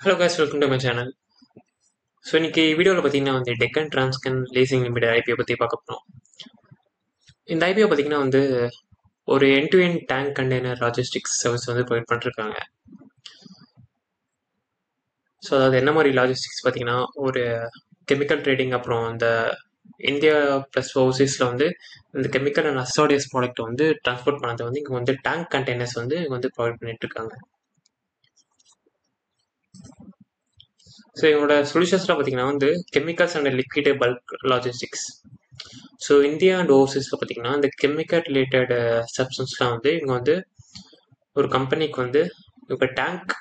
Hello guys, welcome to my channel. So இன்னைக்கு வீடியோவில் பார்த்தீங்கன்னா டெக்கன் டிரான்ஸ்கன் லீசிங் லிமிடெட் ஐபிஓ பற்றி பார்க்க போகிறோம். இந்த ஐபிஓ பார்த்தீங்கன்னா ஒரு end to end tank container logistics service provide பண்ணிருக்காங்க. ஸோ அதாவது என்ன மாதிரி லாஜிஸ்டிக்ஸ் பார்த்தீங்கன்னா ஒரு கெமிக்கல் ட்ரேடிங், அப்புறம் இந்த இந்தியா ப்ளஸ் ஓவர்சீஸில் இந்த கெமிக்கல் அண்ட் அசாடியஸ் ப்ராடக்ட் டிரான்ஸ்போர்ட் பண்ணது இங்கே டேங்க் கண்டெய்னர்ஸ் இங்கே ப்ரொவைட் பண்ணிட்டு இருக்காங்க. ஸோ இவங்களோட சொல்யூஷன்ஸ்லாம் பார்த்தீங்கன்னா chemicals and liquid bulk logistics. So India and ஓவர்சீஸில் பார்த்தீங்கன்னா இந்த கெமிக்கல் ரிலேட்டட் சப்ஸ்டன்ஸ்லாம் இங்கே ஒரு கம்பெனிக்கு இப்போ டேங்க்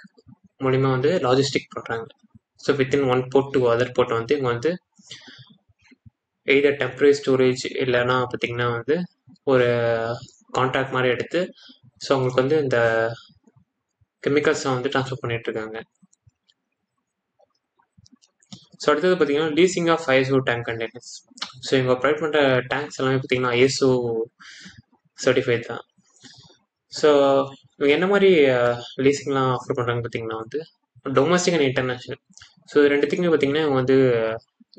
மூலிமா லாஜிஸ்டிக் பண்ணுறாங்க. So within one port to other port இங்கே எய்தர் டெம்பரரி ஸ்டோரேஜ் இல்லைன்னா பார்த்தீங்கன்னா ஒரு கான்ட்ராக்ட் மாதிரி எடுத்து ஸோ அவங்களுக்கு இந்த கெமிக்கல்ஸை ட்ரான்ஸ்ஃபர் பண்ணிட்டு இருக்காங்க. ஸோ அடுத்தது பார்த்தீங்கன்னா leasing of ISO tank containers. So இவங்க ப்ரொவைட் பண்ணுற டேங்க்ஸ் எல்லாமே பார்த்தீங்கன்னா ஐஎஸ்ஓ சர்டிஃபைட் தான். ஸோ இவங்க என்ன மாதிரி லீசிங்லாம் ஆஃபர் பண்ணுறாங்க பார்த்தீங்கன்னா டொமஸ்டிக் அண்ட் இன்டர்நேஷ்னல். ஸோ ரெண்டுத்துக்குமே பார்த்தீங்கன்னா இவங்க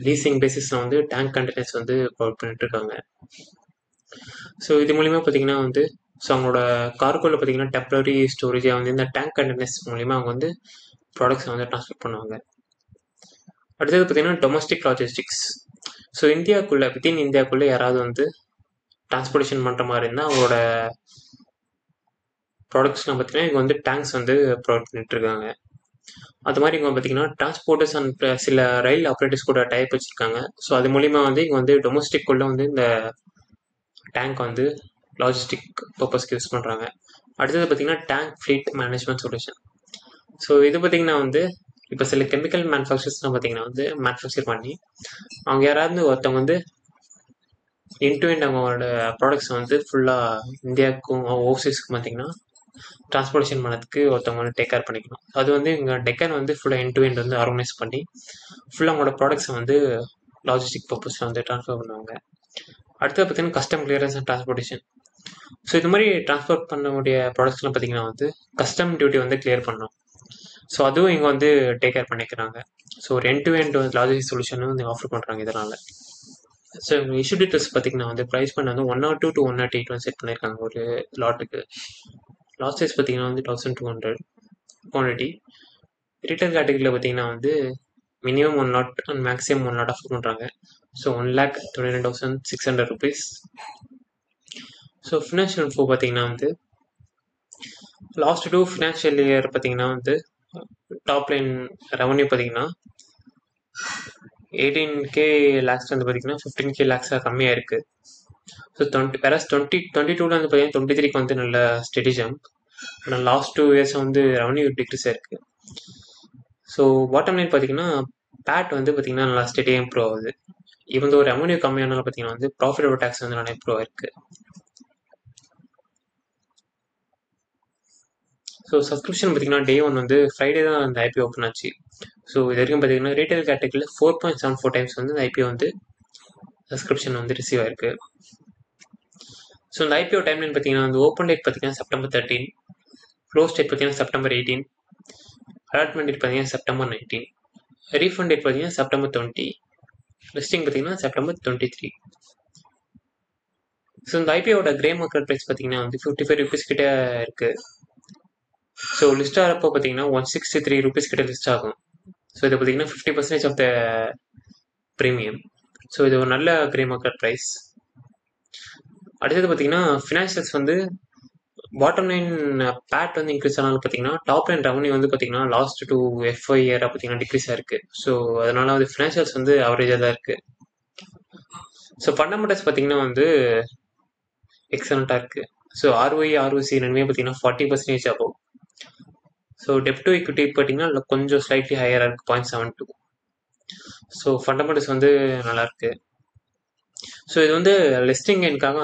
லீசிங் பேசிஸில் டேங்க் கண்டெய்னர்ஸ் ப்ரொவைட் பண்ணிட்டு இருக்காங்க. ஸோ இது மூலிமா பார்த்தீங்கன்னா ஸோ அவங்களோட கார்கோவில் பார்த்தீங்கன்னா டெம்பரரி ஸ்டோரேஜாக இந்த டேங்க் கண்டெய்னர்ஸ் மூலிமா அவங்க ப்ராடக்ட்ஸை ட்ரான்ஸ்ஃபர் பண்ணுவாங்க. அடுத்தது பார்த்தீங்கன்னா டொமஸ்டிக் லாஜிஸ்டிக்ஸ். ஸோ வித்தின் இந்தியாவுக்குள்ளே யாராவது டிரான்ஸ்போர்ட்டேஷன் பண்ணுற மாதிரி இருந்தால் அவங்களோட ப்ராடக்ட்ஸ்லாம் பார்த்தீங்கன்னா இங்கே டேங்க்ஸ் ப்ரொவைட் பண்ணிட்டு இருக்காங்க. அது மாதிரி இங்கே பார்த்தீங்கன்னா டிரான்ஸ்போர்ட்டர்ஸ் அண்ட் சில ரயில் ஆப்ரேட்டர்ஸ் கூட டைப் வச்சுருக்காங்க. ஸோ அது மூலிமா இங்கே டொமஸ்டிக்குள்ளே இந்த டேங்க் லாஜிஸ்டிக் பர்பஸ்க்கு யூஸ் பண்ணுறாங்க. அடுத்தது பார்த்தீங்கன்னா tank fleet management solution. So இது பார்த்தீங்கன்னா இப்போ சில கெமிக்கல் மேனுஃபேக்சர்ஸ்லாம் பார்த்தீங்கன்னா மேனுஃபேக்சர் பண்ணி அவங்க யாராவது ஒருத்தவங்க எண்ட் டு எண்ட் அவங்களோட ப்ராடக்ட்ஸை ஃபுல்லாக இந்தியாவுக்கும் ஓவர்சீஸ்க்கும் பார்த்தீங்கன்னா டிரான்ஸ்போர்ட்டேஷன் பண்ணதுக்கு ஒருத்தவங்க டேக் கேர் பண்ணிக்கணும். அது இங்கே டெக்கன் ஃபுல்லாக எண்ட் டு எண்ட் ஆர்கனைஸ் பண்ணி ஃபுல்லாக அவங்களோட ப்ராடக்ட்ஸை லாஜிஸ்டிக் பர்பஸில் ட்ரான்ஸ்ஃபர் பண்ணுவாங்க. அடுத்தது பார்த்தீங்கன்னா custom clearance and transportation. So இது மாதிரி டிரான்ஸ்போர்ட் பண்ணக்கூடிய ப்ராடக்ட்ஸ்லாம் பார்த்தீங்கன்னா கஸ்டம் டியூட்டி கிளியர் பண்ணணும். ஸோ அதுவும் இங்கே டேக் கேர் பண்ணிக்கிறாங்க. ஸோ ஒரு எண்ட் டு எண்ட் லாஜிஸ்டிக் சொல்யூஷனும் ஆஃபர் பண்ணுறாங்க இதனால். ஸோ இவங்க இஷ்யூ டீட்டெயில்ஸ் பார்த்தீங்கன்னா ப்ரைஸ் பண்ண 102 to 108 செட் பண்ணியிருக்காங்க ஒரு லாட்டுக்கு. லாட் சைஸ் பார்த்தீங்கன்னா 1200 குவான்டிட்டி. ரிட்டைல் கேட்டகரியில் பார்த்தீங்கன்னா minimum 1 lot and maximum 1 lot offer பண்ணுறாங்க. So 1,29,600 rupees. So financial info பார்த்தீங்கன்னா லாஸ்ட் 2 ஃபினான்ஷியல் இயர் பார்த்தீங்கன்னா டாப் லைன் ரெவன்யூ பார்த்தீங்கன்னா 18K lakhs பார்த்தீங்கன்னா 15K lakhs கம்மியாக இருக்குது. ஸோ 2022 பார்த்தீங்கன்னா 23க்கு நல்ல ஸ்டெடி ஜம்ப். ஆனால் லாஸ்ட் 2 இயர்ஸ் ரெவன்யூ டிக்ரீஸாக இருக்குது. ஸோ பாட்டம் லைன் பார்த்தீங்கன்னா பேட் பார்த்தீங்கன்னா நல்லா ஸ்டெடியாக இம்ப்ரூவ் ஆகுது. இவங்க ஒரு ரெவன்யூ கம்மியானாலும் பார்த்தீங்கன்னா ப்ராஃபிட் ஓவர் டேக்ஸ் நல்லா இம்ப்ரூவ் ஆயிருக்கு. ஸோ சப்ஸ்கிரிப்ஷன் பார்த்தீங்கன்னா டே 1 ஃப்ரைடே தான் அந்த ஐபிஓ ஓப்பன் ஆச்சு. ஸோ இது வரைக்கும் பார்த்தீங்கன்னா ரீட்டைல் கேட்டகரியில் 4.74 டைம்ஸ் இந்த ஐபிஓ சப்ஸ்கிரிப்ஷன் ரிசீவ் ஆயிருக்கு. ஸோ இந்த ஐபிஓ டைம்லைன் பார்த்தீங்கன்னா ஓப்பன் டேட் பார்த்தீங்கன்னா September 13, க்ளோஸ் டேட் பார்த்தீங்கன்னா September 18, அலாட்மெண்ட் டேட் பார்த்தீங்கன்னா September 19, ரீஃபண்ட் டேட் பார்த்தீங்கன்னா September 20, லிஸ்டிங் பார்த்தீங்கன்னா September 23. ஸோ இந்த ஐபிஓட கிரே மார்க்கெட் ப்ரைஸ் பார்த்தீங்கன்னா 55 rupees கிட்ட இருக்குது. ஸோ லிஸ்ட் ஆகிறப்போ பார்த்தீங்கன்னா 163 rupees கிட்ட லிஸ்ட் ஆகும். ஸோ இது பார்த்தீங்கன்னா 50% ஆஃப் த ப்ரீமியம். ஸோ இது ஒரு நல்ல கிரே மார்க்கெட் ப்ரைஸ். அடுத்தது பார்த்தீங்கன்னா financials bottom line PAT increase ஆனாலும் பார்த்தீங்கன்னா டாப் லைன் ரெவன்யூ பார்த்தீங்கன்னா லாஸ்ட் 2 FY இயராக பார்த்தீங்கன்னா டிக்ரீஸ் ஆயிருக்கு. ஸோ அதனால ஃபினான்ஷியல்ஸ் அவரேஜாக தான் இருக்குது. ஸோ ஃபண்டமெண்டல்ஸ் பார்த்தீங்கன்னா எக்ஸலண்ட்டாக இருக்குது. ஸோ ROE ROC ரெண்டுமே பார்த்தீங்கன்னா 40% ஆகும். ஸோ டெப்ட் டு ஈக்விட்டி பார்த்தீங்கன்னா கொஞ்சம் ஸ்லைட்லி ஹையராக இருக்குது 0.72. ஸோ ஃபண்டமெண்டல்ஸ் நல்லாயிருக்கு. ஸோ இது லிஸ்டிங் எண்ணுக்காக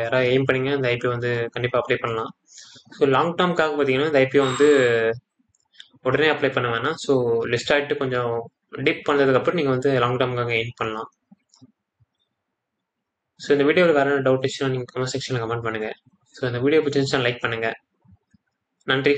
யாராவது எய்ம் பண்ணிங்க இந்த ஐபிஓ கண்டிப்பாக அப்ளை பண்ணலாம். ஸோ லாங் டேர்ம்காக பார்த்தீங்கன்னா இந்த ஐபிஓ உடனே அப்ளை பண்ண வேணாம். ஸோ லிஸ்ட் ஆகிட்டு கொஞ்சம் டீப் பண்ணதுக்கப்புறம் நீங்கள் லாங் டேர்முக்காக எய்ம் பண்ணலாம். ஸோ இந்த வீடியோவில் வேறு என்ன டவுட் இருந்துச்சுன்னா நீங்கள் கமெண்ட் செக்ஷனில் கமெண்ட் பண்ணுங்கள். ஸோ இந்த வீடியோ பிடிச்சிருந்துச்சுன்னா லைக் பண்ணுங்கள். நன்றி.